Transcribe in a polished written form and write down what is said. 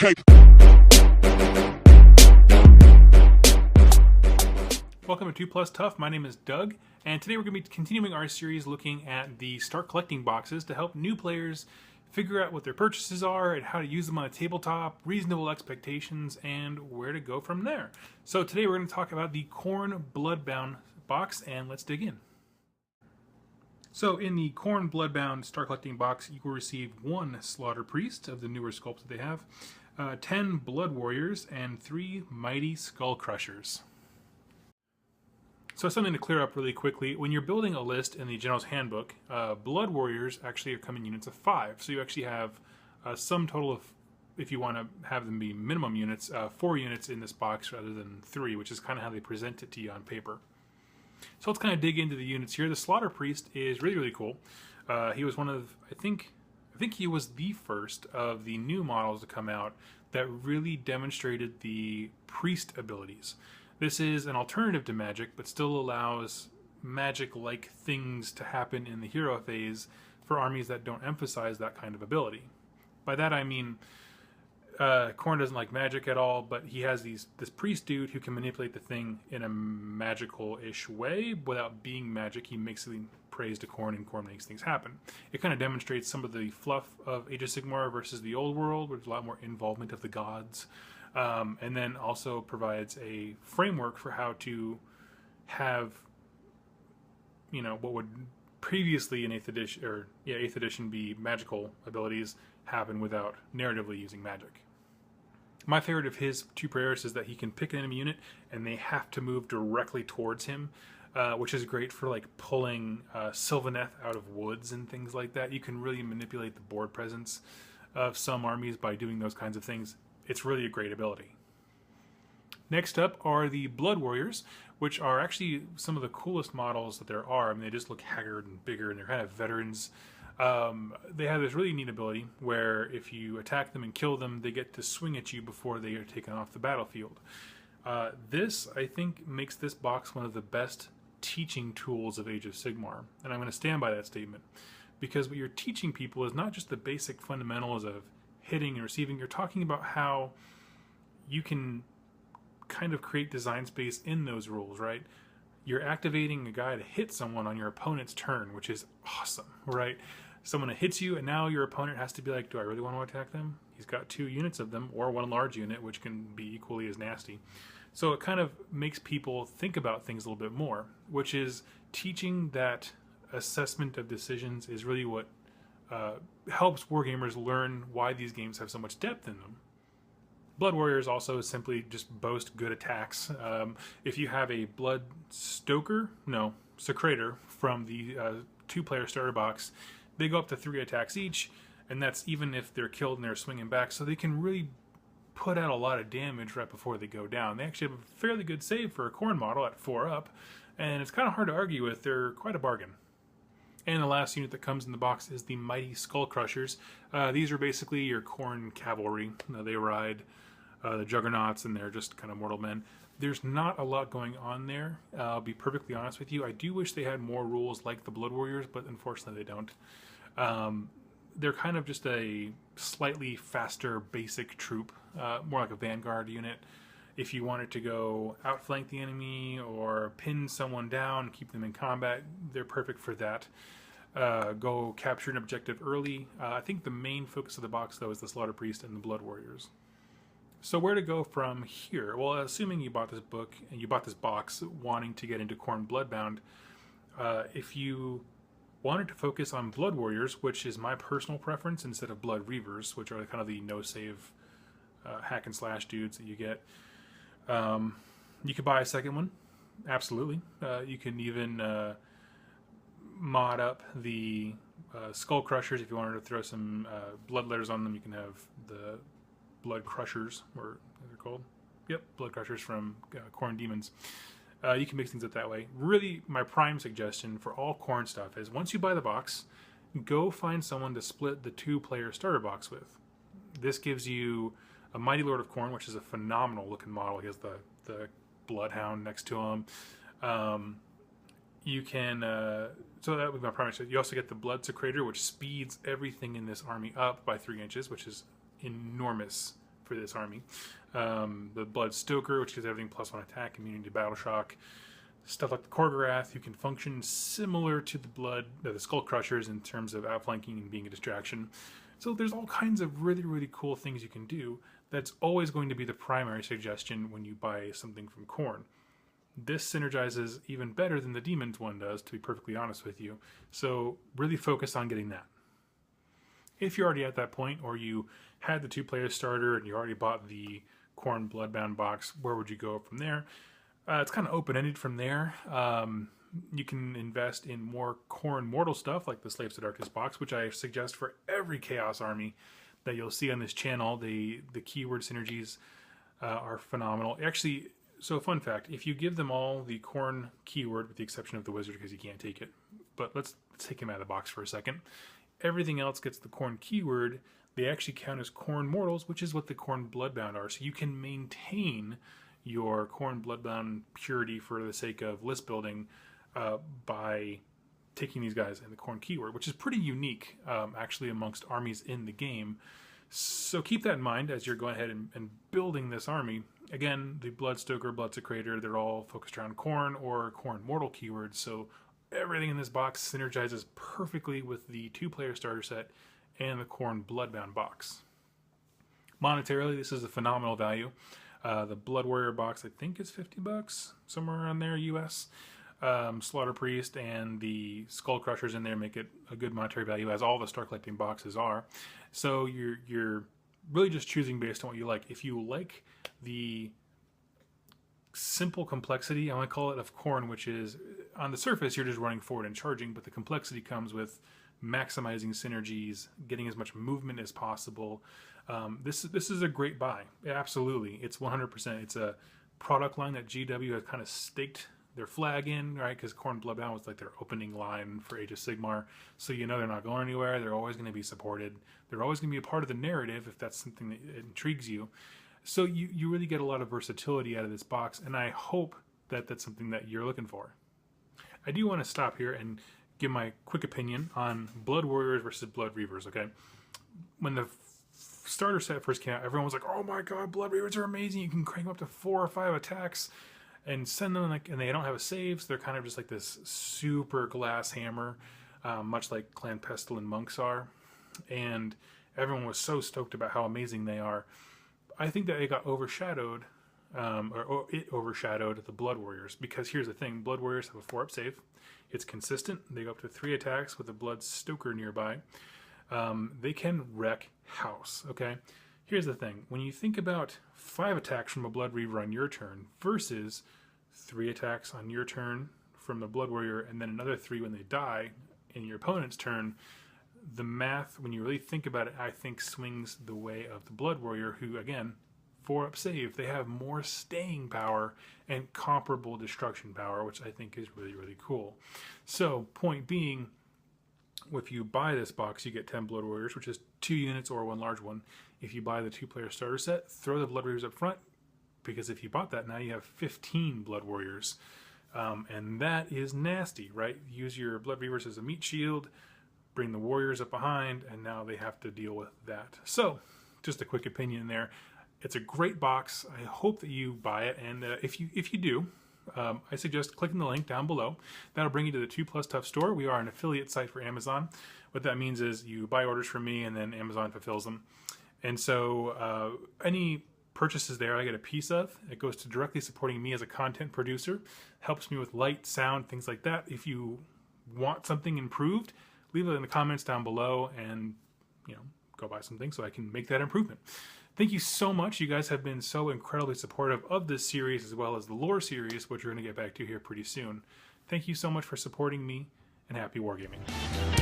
Okay. Welcome to 2 Plus Tough. My name is Doug, and today we're going to be continuing our series looking at the Start Collecting boxes to help new players figure out what their purchases are and how to use them on a tabletop, reasonable expectations, and where to go from there. So today we're going to talk about the Khorne Blood-Bound box, and let's dig in. So in the Khorne Blood-Bound Start Collecting box, you will receive 1 Slaughter Priest of the newer sculpts that they have, 10 Blood Warriors, and 3 Mighty Skull Crushers. So something to clear up really quickly, when you're building a list in the General's Handbook, Blood Warriors actually come in units of 5. So you actually have a sum total of, if you want to have them be minimum units, 4 units in this box rather than 3, which is kind of how they present it to you on paper. So let's kind of dig into the units here. The Slaughter Priest is really, really cool. He was one of, I think he was the first of the new models to come out that really demonstrated the priest abilities. This is an alternative to magic, but still allows magic-like things to happen in the hero phase for armies that don't emphasize that kind of ability. By that I mean, Khorne doesn't like magic at all, but he has this priest dude who can manipulate the thing in a magical-ish way without being magic. He makes the praise to Khorne, and Khorne makes things happen. It kind of demonstrates some of the fluff of Age of Sigmar versus the old world, where there's a lot more involvement of the gods. And then also provides a framework for how to have, you know, what would previously in 8th edition, or 8th edition be magical abilities happen without narratively using magic. My favorite of his 2 prayers is that he can pick an enemy unit and they have to move directly towards him, which is great for like pulling Sylvaneth out of woods and things like that. You can really manipulate the board presence of some armies by doing those kinds of things. It's really a great ability. Next up are the Blood Warriors, which are actually some of the coolest models that there are. I mean, they just look haggard and bigger, and they're kind of veterans. They have this really neat ability where if you attack them and kill them, they get to swing at you before they are taken off the battlefield. This, I think, makes this box one of the best teaching tools of Age of Sigmar, and I'm going to stand by that statement, because what you're teaching people is not just the basic fundamentals of hitting and receiving. You're talking about how you can kind of create design space in those rules, right? You're activating a guy to hit someone on your opponent's turn, which is awesome, right? Someone hits you, and now your opponent has to be like, do I really want to attack them? He's got 2 units of them, or 1 large unit, which can be equally as nasty. So it kind of makes people think about things a little bit more, which is teaching that assessment of decisions is really what helps wargamers learn why these games have so much depth in them. Blood Warriors also simply just boast good attacks. If you have a Blood Secrator from the 2-player starter box, they go up to 3 attacks each, and that's even if they're killed and they're swinging back, so they can really put out a lot of damage right before they go down. They actually have a fairly good save for a Khorne model at 4 up, and it's kind of hard to argue with. They're quite a bargain. And the last unit that comes in the box is the Mighty Skull Crushers. These are basically your Khorne cavalry. They ride the juggernauts, and they're just kind of mortal men. There's not a lot going on there. I'll be perfectly honest with you. I do wish they had more rules like the Blood Warriors, but unfortunately they don't. They're kind of just a slightly faster basic troop, more like a vanguard unit. If you wanted to go outflank the enemy or pin someone down, keep them in combat, they're perfect for that. Go capture an objective early. I think the main focus of the box, though, is the Slaughter Priest and the Blood Warriors. So where to go from here? Well, assuming you bought this book and you bought this box wanting to get into Khorne Blood-Bound, if you wanted to focus on Blood Warriors, which is my personal preference, instead of Blood Reavers, which are kind of the no-save hack and slash dudes that you get, you could buy a second one. Absolutely. You can even mod up the Skull Crushers. If you wanted to throw some blood letters on them, you can have the Blood Crushers, or they're called. Yep, Blood Crushers from Khorne Demons. You can mix things up that way. Really, my prime suggestion for all Khorne stuff is once you buy the box, go find someone to split the 2-player starter box with. This gives you a Mighty Lord of Khorne, which is a phenomenal looking model. He has the Bloodhound next to him. You can, so that would be my primary. You also get the Blood Secrator, which speeds everything in this army up by 3 inches, which is enormous for this army. The Blood Stoker, which gives everything +1 attack, immunity to battle shock. Stuff like the Korgorath, who can function similar to the Skull Crushers in terms of outflanking and being a distraction. So there's all kinds of really, really cool things you can do. That's always going to be the primary suggestion when you buy something from Khorne. This synergizes even better than the Demons one does, to be perfectly honest with you. So really focus on getting that. If you're already at that point, or you had the 2-player starter and you already bought the Khorne Blood-Bound box, where would you go from there? It's kind of open-ended from there. You can invest in more Khorne Mortal stuff, like the Slaves to Darkness box, which I suggest for every Chaos army that you'll see on this channel. The keyword synergies are phenomenal. Actually, so fun fact, if you give them all the Khorne keyword, with the exception of the Wizard, because you can't take it, but let's take him out of the box for a second. Everything else gets the Khorne keyword. They actually count as Khorne Mortals, which is what the Khorne Blood-Bound are. So you can maintain your Khorne Blood-Bound purity for the sake of list building by taking these guys in the Khorne keyword, which is pretty unique actually amongst armies in the game. So keep that in mind as you're going ahead and building this army. Again, the Bloodstoker, Bloodsecrator, they're all focused around Khorne or Khorne Mortal keywords, so everything in this box synergizes perfectly with the 2-player starter set and the Khorne Blood-Bound box. Monetarily, this is a phenomenal value. The Blood Warrior box, I think, is $50, somewhere around there, US. Slaughter Priest and the Skull Crushers in there make it a good monetary value, as all the Star Collecting boxes are. So you're really just choosing based on what you like. If you like the simple complexity, I want to call it, of Khorne, which is on the surface you're just running forward and charging, but the complexity comes with maximizing synergies, getting as much movement as possible. This is a great buy. Absolutely, it's 100%. It's a product line that GW has kind of staked their flag in, right? Because Khorne Blood-Bound was like their opening line for Age of Sigmar, so you know they're not going anywhere. They're always going to be supported. They're always going to be a part of the narrative if that's something that intrigues you. So you really get a lot of versatility out of this box, and I hope that that's something that you're looking for. I do want to stop here and give my quick opinion on Blood Warriors versus Blood Reavers, okay? When the starter set first came out, everyone was like, oh my god, Blood Reavers are amazing. You can crank them up to 4 or 5 attacks and send them, like, and they don't have a save, so they're kind of just like this super glass hammer, much like Clan Pestle and Monks are. And everyone was so stoked about how amazing they are. I think that it got overshadowed, or it overshadowed the Blood Warriors, because here's the thing: Blood Warriors have a 4-up save. It's consistent. They go up to 3 attacks with a Blood Stoker nearby. They can wreck house, okay? Here's the thing. When you think about 5 attacks from a Blood Reaver on your turn versus 3 attacks on your turn from the Blood Warrior and then another 3 when they die in your opponent's turn, the math, when you really think about it, I think swings the way of the Blood Warrior, who, again, 4-up save. They have more staying power and comparable destruction power, which I think is really, really cool. So, point being, if you buy this box, you get 10 Blood Warriors, which is 2 units or 1 large one. If you buy the 2-player starter set, throw the Blood Reavers up front, because if you bought that, now you have 15 Blood Warriors. And that is nasty, right? Use your Blood Reavers as a meat shield, bring the Warriors up behind, and now they have to deal with that. So, just a quick opinion there. It's a great box. I hope that you buy it, and if you do, I suggest clicking the link down below. That'll bring you to the 2+ Tough store. We are an affiliate site for Amazon. What that means is you buy orders from me, and then Amazon fulfills them. And so any purchases there I get a piece of. It goes to directly supporting me as a content producer, helps me with light, sound, things like that. If you want something improved, leave it in the comments down below, and go buy something so I can make that improvement. Thank you so much. You guys have been so incredibly supportive of this series, as well as the lore series, which we're going to get back to here pretty soon. Thank you so much for supporting me, and happy wargaming.